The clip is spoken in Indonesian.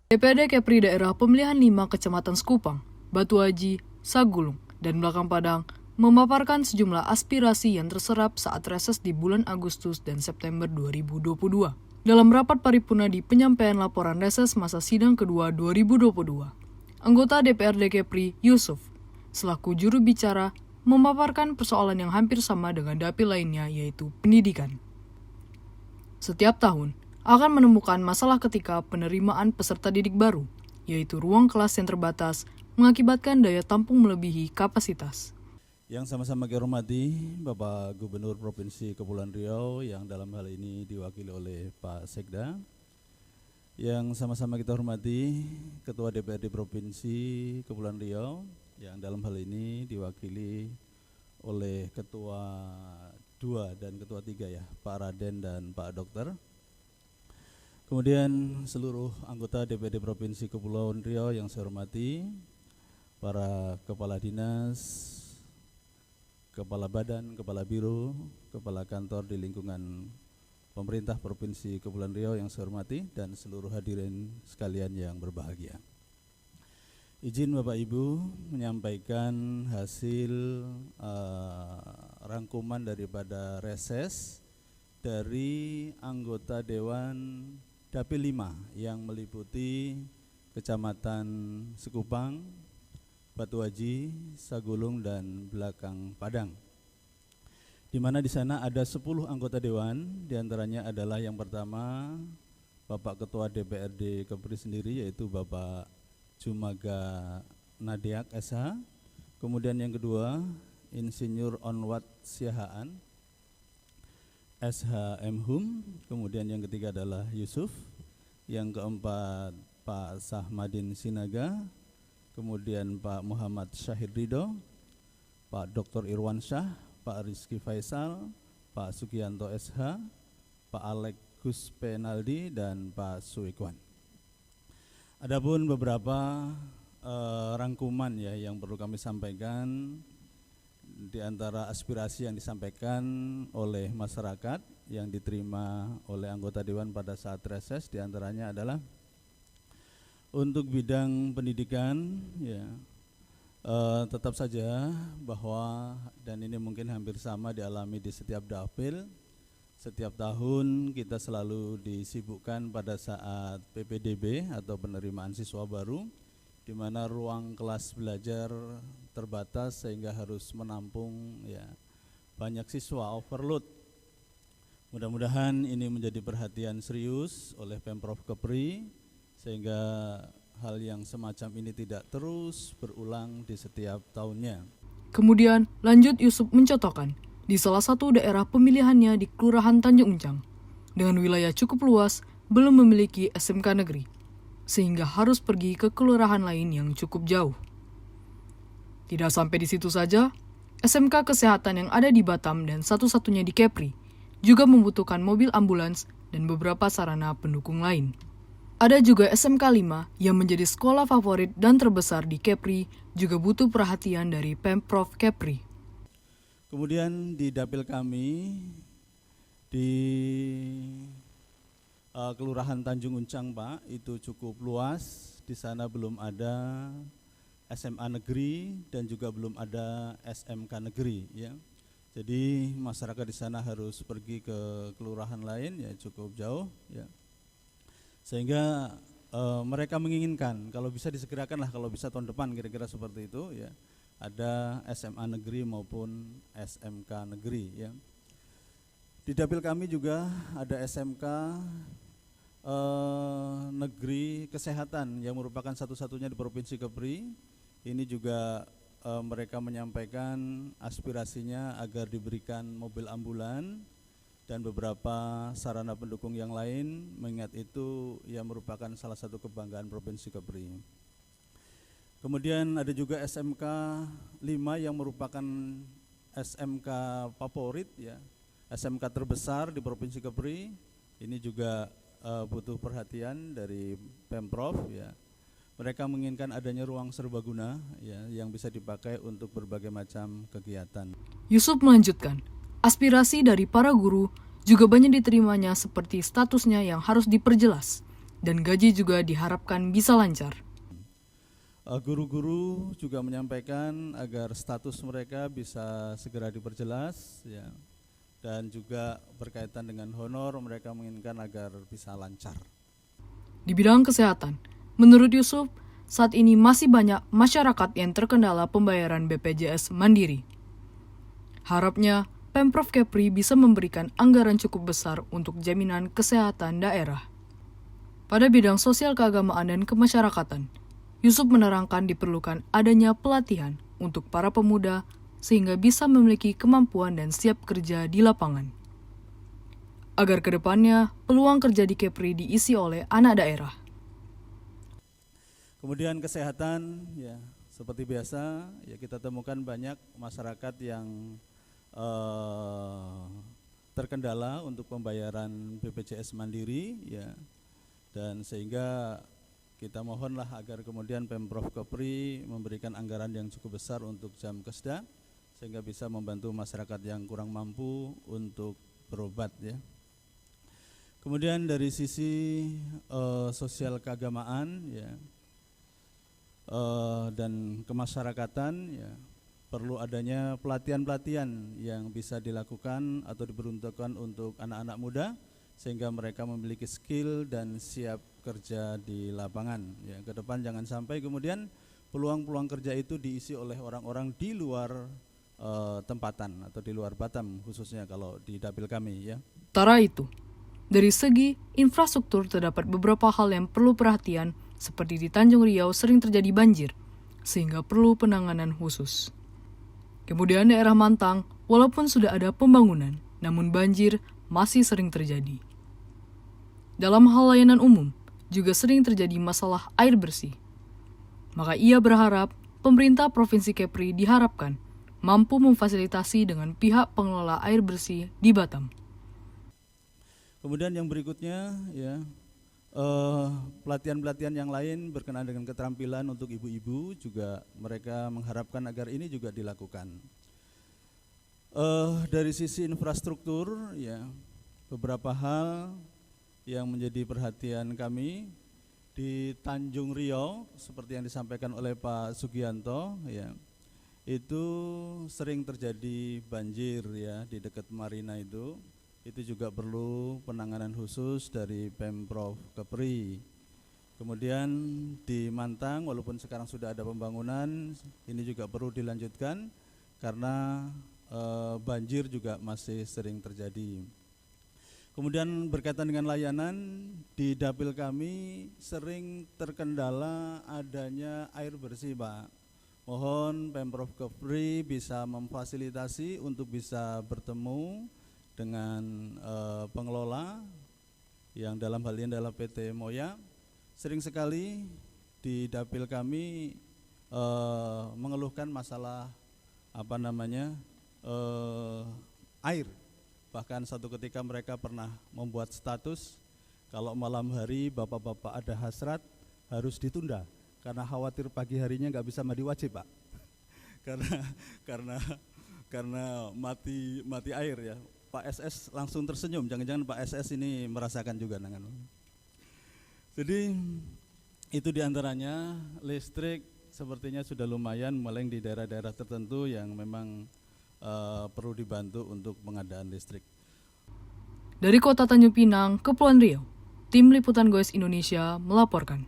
DPRD Kepri Daerah Pemilihan 5 Kecamatan Sekupang, Batu Haji, Sagulung, dan Belakang Padang memaparkan sejumlah aspirasi yang terserap saat reses di bulan Agustus dan September 2022. Dalam rapat paripurna di penyampaian laporan reses masa sidang kedua 2022, anggota DPRD Kepri, Yusuf, selaku juru bicara, memaparkan persoalan yang hampir sama dengan dapil lainnya, yaitu pendidikan. Setiap tahun akan menemukan masalah ketika penerimaan peserta didik baru, yaitu ruang kelas yang terbatas mengakibatkan daya tampung melebihi kapasitas. Yang sama-sama kita hormati Bapak Gubernur Provinsi Kepulauan Riau yang dalam hal ini diwakili oleh Pak Sekda. Yang sama-sama kita hormati Ketua DPRD Provinsi Kepulauan Riau yang dalam hal ini diwakili oleh Ketua 2 dan Ketua 3 ya, Pak Raden dan Pak Dokter. Kemudian seluruh anggota DPRD Provinsi Kepulauan Riau yang saya hormati, para kepala dinas, kepala badan, kepala biro, kepala kantor di lingkungan pemerintah Provinsi Kepulauan Riau yang saya hormati, dan seluruh hadirin sekalian yang berbahagia. Izin Bapak Ibu menyampaikan hasil rangkuman daripada reses dari anggota Dewan Dapil 5 yang meliputi Kecamatan Sekupang, Batu Haji, Sagulung, dan Belakang Padang. Di mana di sana ada 10 anggota dewan, diantaranya adalah yang pertama Bapak Ketua DPRD Kepri sendiri, yaitu Bapak Jumaga Nadiak SH. Kemudian yang kedua Insinyur Onwat Siahaan SHM Hum. Kemudian yang ketiga adalah Yusuf. Yang keempat Pak Sahmadin Sinaga. Kemudian Pak Muhammad Syahid Ridho, Pak Dr. Irwan Syah, Pak Rizky Faisal, Pak Sugianto SH, Pak Alek Gus Penaldi, dan Pak Suikwan. Adapun beberapa rangkuman ya yang perlu kami sampaikan. Di antara aspirasi yang disampaikan oleh masyarakat yang diterima oleh anggota dewan pada saat reses, diantaranya adalah untuk bidang pendidikan ya, tetap saja bahwa, dan ini mungkin hampir sama dialami di setiap dapil, setiap tahun kita selalu disibukkan pada saat PPDB atau penerimaan siswa baru, di mana ruang kelas belajar terbatas sehingga harus menampung ya banyak siswa, overload. Mudah-mudahan ini menjadi perhatian serius oleh Pemprov Kepri sehingga hal yang semacam ini tidak terus berulang di setiap tahunnya. Kemudian lanjut Yusuf mencontohkan di salah satu daerah pemilihannya di Kelurahan Tanjung Uncang dengan wilayah cukup luas belum memiliki SMK negeri, sehingga harus pergi ke kelurahan lain yang cukup jauh. Tidak sampai di situ saja, SMK Kesehatan yang ada di Batam dan satu-satunya di Kepri juga membutuhkan mobil ambulans dan beberapa sarana pendukung lain. Ada juga SMK 5 yang menjadi sekolah favorit dan terbesar di Kepri juga butuh perhatian dari Pemprov Kepri. Kemudian di dapil kami di Kelurahan Tanjung Uncang Pak, itu cukup luas. Di sana belum ada SMA negeri dan juga belum ada SMK negeri ya. Jadi masyarakat di sana harus pergi ke kelurahan lain ya, cukup jauh ya. Sehingga mereka menginginkan kalau bisa disegerakan lah, kalau bisa tahun depan kira-kira seperti itu ya, ada SMA negeri maupun SMK negeri ya. Di dapil kami juga ada SMK negeri kesehatan yang merupakan satu-satunya di Provinsi Kepri. Ini juga mereka menyampaikan aspirasinya agar diberikan mobil ambulan dan beberapa sarana pendukung yang lain, mengingat itu yang merupakan salah satu kebanggaan Provinsi Kepri. Kemudian ada juga SMK 5 yang merupakan SMK favorit ya, SMK terbesar di Provinsi Kepri. Ini juga butuh perhatian dari Pemprov ya. Mereka menginginkan adanya ruang serbaguna ya, yang bisa dipakai untuk berbagai macam kegiatan. Yusuf melanjutkan, aspirasi dari para guru juga banyak diterimanya seperti statusnya yang harus diperjelas, dan gaji juga diharapkan bisa lancar. Guru-guru juga menyampaikan agar status mereka bisa segera diperjelas, ya, dan juga berkaitan dengan honor mereka menginginkan agar bisa lancar. Di bidang kesehatan, menurut Yusuf, saat ini masih banyak masyarakat yang terkendala pembayaran BPJS Mandiri. Harapnya, Pemprov Kepri bisa memberikan anggaran cukup besar untuk jaminan kesehatan daerah. Pada bidang sosial keagamaan dan kemasyarakatan, Yusuf menerangkan diperlukan adanya pelatihan untuk para pemuda sehingga bisa memiliki kemampuan dan siap kerja di lapangan. Agar kedepannya peluang kerja di Kepri diisi oleh anak daerah. Kemudian kesehatan, ya seperti biasa, ya kita temukan banyak masyarakat yang terkendala untuk pembayaran BPJS Mandiri, ya, dan sehingga kita mohonlah agar kemudian Pemprov Kepri memberikan anggaran yang cukup besar untuk jam kesda sehingga bisa membantu masyarakat yang kurang mampu untuk berobat, ya. Kemudian dari sisi sosial keagamaan, ya, dan kemasyarakatan, ya, perlu adanya pelatihan-pelatihan yang bisa dilakukan atau diperuntukkan untuk anak-anak muda sehingga mereka memiliki skill dan siap kerja di lapangan, ya. Ke depan jangan sampai kemudian peluang-peluang kerja itu diisi oleh orang-orang di luar tempatan atau di luar Batam, khususnya kalau di dapil kami, ya. Tara itu, dari segi infrastruktur terdapat beberapa hal yang perlu perhatian, seperti di Tanjung Riau sering terjadi banjir, sehingga perlu penanganan khusus. Kemudian daerah Mantang, walaupun sudah ada pembangunan, namun banjir masih sering terjadi. Dalam hal layanan umum, juga sering terjadi masalah air bersih. Maka ia berharap pemerintah Provinsi Kepri diharapkan mampu memfasilitasi dengan pihak pengelola air bersih di Batam. Kemudian yang berikutnya, ya, pelatihan-pelatihan yang lain berkenaan dengan keterampilan untuk ibu-ibu juga mereka mengharapkan agar ini juga dilakukan. Dari sisi infrastruktur, ya, beberapa hal yang menjadi perhatian kami di Tanjung Riau seperti yang disampaikan oleh Pak Sugianto, ya, itu sering terjadi banjir, ya, di dekat marina itu juga perlu penanganan khusus dari Pemprov Kepri. Kemudian di Mantang walaupun sekarang sudah ada pembangunan, ini juga perlu dilanjutkan karena banjir juga masih sering terjadi. Kemudian berkaitan dengan layanan, di dapil kami sering terkendala adanya air bersih, Pak. Mohon Pemprov Kepri bisa memfasilitasi untuk bisa bertemu dengan pengelola yang dalam hal ini adalah PT Moya. Sering sekali di dapil kami mengeluhkan masalah air. Bahkan satu ketika mereka pernah membuat status kalau malam hari bapak-bapak ada hasrat harus ditunda karena khawatir pagi harinya nggak bisa mandi wajib, Pak. karena mati air, ya. Pak SS langsung tersenyum, jangan-jangan Pak SS ini merasakan juga nangan. Jadi itu diantaranya. Listrik sepertinya sudah lumayan meleng di daerah-daerah tertentu yang memang perlu dibantu untuk pengadaan listrik. Dari kota Tanjung Pinang, Kepulauan Riau, Tim Liputan Goes Indonesia melaporkan.